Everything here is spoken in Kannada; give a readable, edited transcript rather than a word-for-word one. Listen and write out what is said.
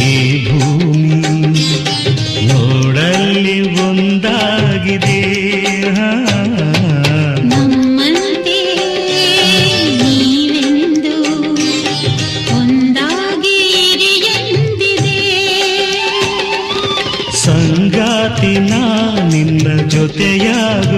ಈ ಭೂಮಿ ನೋಡಲ್ಲಿ ಒಂದಾಗಿದೆ, ನಮ್ಮಂತೆ ನೀವೆಂದು ಒಂದಾಗಿರಿ ಎಂದಿದೆ. ಸಂಗಾತಿ ನಾ ನಿನ್ನ ಜೊತೆಯಾಗು